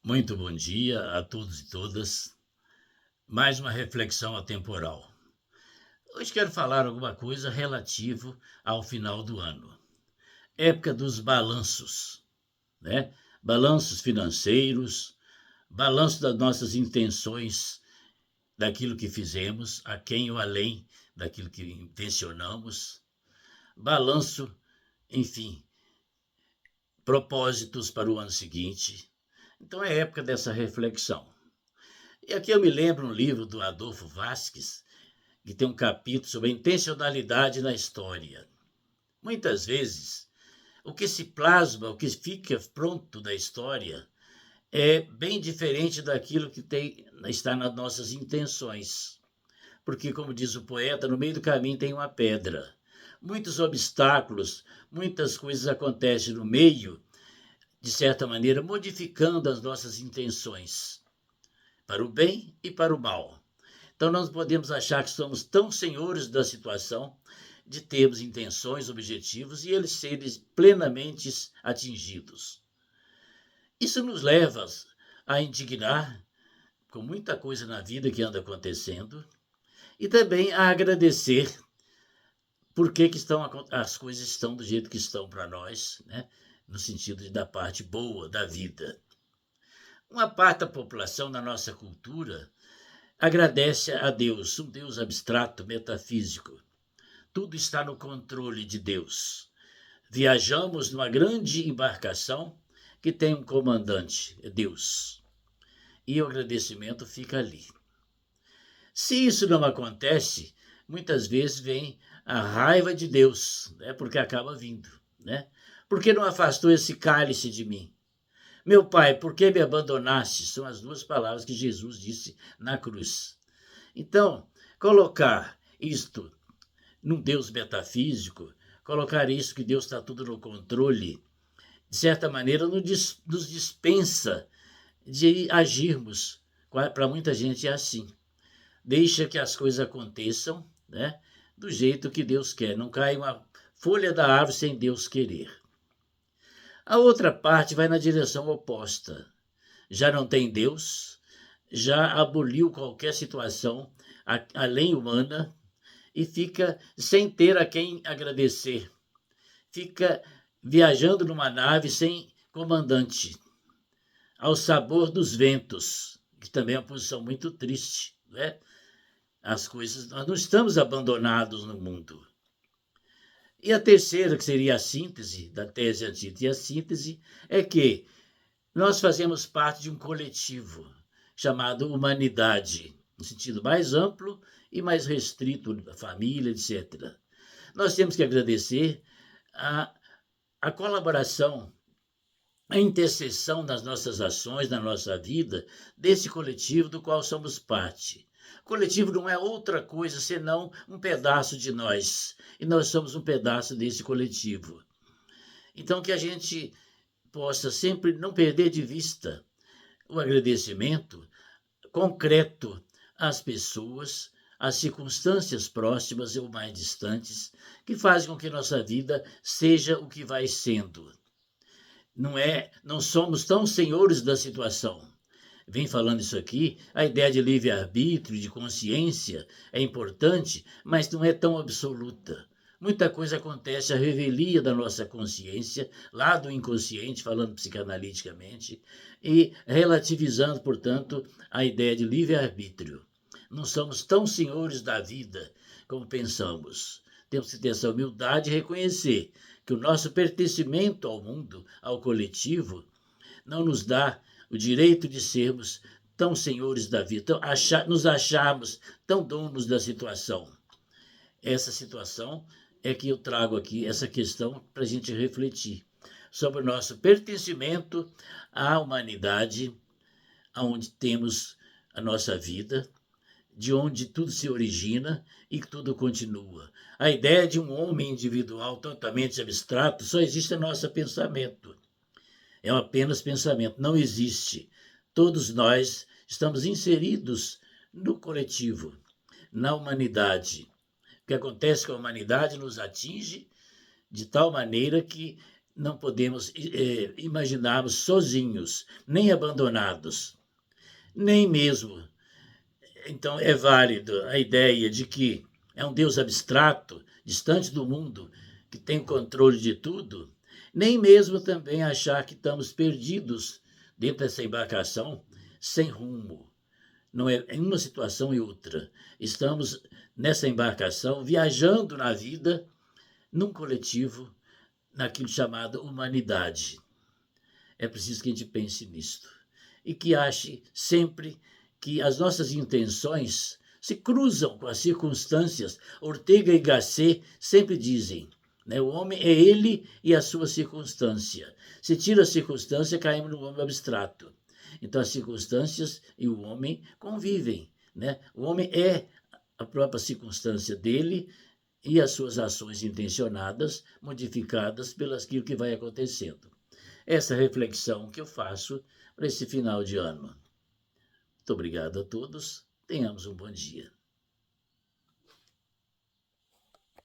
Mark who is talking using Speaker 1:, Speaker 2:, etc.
Speaker 1: Muito bom dia a todos e todas. Mais uma reflexão atemporal. Hoje quero falar alguma coisa relativo ao final do ano. Época dos balanços, né? Balanços financeiros, balanço das nossas intenções, daquilo que fizemos, a quem ou além daquilo que intencionamos. Balanço, enfim, propósitos para o ano seguinte. Então é época dessa reflexão. E aqui eu me lembro um livro do Adolfo Vasques, que tem um capítulo sobre a intencionalidade na história. Muitas vezes, o que se plasma, o que fica pronto da história, é bem diferente daquilo que está nas nossas intenções. Porque, como diz o poeta, no meio do caminho tem uma pedra. Muitos obstáculos, muitas coisas acontecem no meio, de certa maneira, modificando as nossas intenções, para o bem e para o mal. Então, nós podemos achar que somos tão senhores da situação de termos intenções, objetivos e eles serem plenamente atingidos. Isso nos leva a indignar com muita coisa na vida que anda acontecendo e também a agradecer por que as coisas estão do jeito que estão para nós, né? No sentido da parte boa da vida. Uma parte da população na nossa cultura agradece a Deus, um Deus abstrato, metafísico. Tudo está no controle de Deus. Viajamos numa grande embarcação que tem um comandante, Deus. E o agradecimento fica ali. Se isso não acontece, muitas vezes vem a raiva de Deus, né? Porque acaba vindo, né? Por que não afastou esse cálice de mim? Meu pai, por que me abandonaste? São as duas palavras que Jesus disse na cruz. Então, colocar isto num Deus metafísico, colocar isso que Deus está tudo no controle, de certa maneira nos dispensa de agirmos. Para muita gente é assim. Deixa que as coisas aconteçam, né, do jeito que Deus quer. Não cai uma folha da árvore sem Deus querer. A outra parte vai na direção oposta. Já não tem Deus, já aboliu qualquer situação além humana e fica sem ter a quem agradecer. Fica viajando numa nave sem comandante, ao sabor dos ventos, que também é uma posição muito triste, né? As coisas, nós não estamos abandonados no mundo. E a terceira, que seria a síntese da tese e antítese, a síntese é que nós fazemos parte de um coletivo chamado humanidade, no sentido mais amplo e mais restrito, da família, etc. Nós temos que agradecer a colaboração, a intercessão nas nossas ações, na nossa vida, desse coletivo do qual somos parte. O coletivo não é outra coisa senão um pedaço de nós, e nós somos um pedaço desse coletivo. Então, que a gente possa sempre não perder de vista o agradecimento concreto às pessoas, às circunstâncias próximas ou mais distantes, que fazem com que nossa vida seja o que vai sendo. Não somos tão senhores da situação. Vem falando isso aqui, a ideia de livre-arbítrio, de consciência é importante, mas não é tão absoluta. Muita coisa acontece à revelia da nossa consciência, lá do inconsciente, falando psicanaliticamente, e relativizando, portanto, a ideia de livre-arbítrio. Não somos tão senhores da vida como pensamos. Temos que ter essa humildade e reconhecer que o nosso pertencimento ao mundo, ao coletivo, não nos dá o direito de sermos tão senhores da vida, nos acharmos tão donos da situação. Essa situação é que eu trago aqui, essa questão, para a gente refletir sobre o nosso pertencimento à humanidade, onde temos a nossa vida, de onde tudo se origina e que tudo continua. A ideia de um homem individual totalmente abstrato só existe no nosso pensamento. É apenas pensamento, não existe. Todos nós estamos inseridos no coletivo, na humanidade. O que acontece com a humanidade nos atinge de tal maneira que não podemos imaginarmos sozinhos, nem abandonados, nem mesmo. Então, é válido a ideia de que é um Deus abstrato, distante do mundo, que tem controle de tudo, nem mesmo também achar que estamos perdidos dentro dessa embarcação, sem rumo. Não é em uma situação e outra. Estamos nessa embarcação, viajando na vida, num coletivo, naquilo chamado humanidade. É preciso que a gente pense nisto. E que ache sempre que as nossas intenções se cruzam com as circunstâncias. Ortega y Gasset sempre dizem, né, o homem é ele e a sua circunstância. Se tira a circunstância, caímos no homem abstrato. Então as circunstâncias e o homem convivem. Né? O homem é a própria circunstância dele e as suas ações intencionadas, modificadas pelo aquilo que vai acontecendo. Essa reflexão que eu faço para esse final de ano. Muito obrigado a todos. Tenhamos um bom dia.